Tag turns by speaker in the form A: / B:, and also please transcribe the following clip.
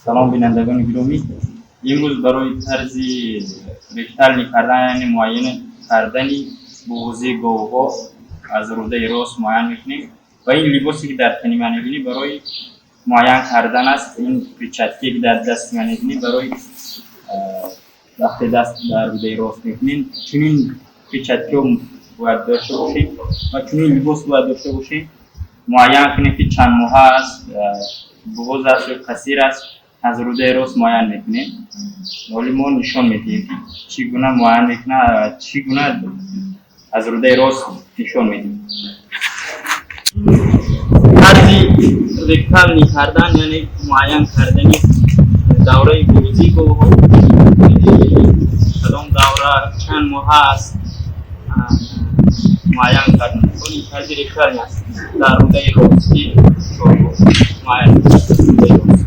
A: سلام بینندگان گیرومی. امروز برای طرزی ریختن کردن مواین کردنی بوزی говҳо از روده راست مواین میکنیم و این لباسی که در تن من میبینی برای مواین کردن است. این پیچکی که در دست من میبینی برای وقتی دست در روده راست میکنین چنین پیچکی رو باید داشته باشیم و چنین لباس باید داشته باشیم. مواین کنیم که چند ماه است، بغض است و قصیر است، از روده راست مواین میکنیم. ولی ما نشان میدیم چگونه مواین میکنه، چگونه از روده راست نشان میدیم. طرزی ریختن کردن یعنی مواین کردنی دوره بوزی говҳо. کدام دوره چند ماه است مواین کردن. این طرزی ریختن است در روده راستی مواین کردن.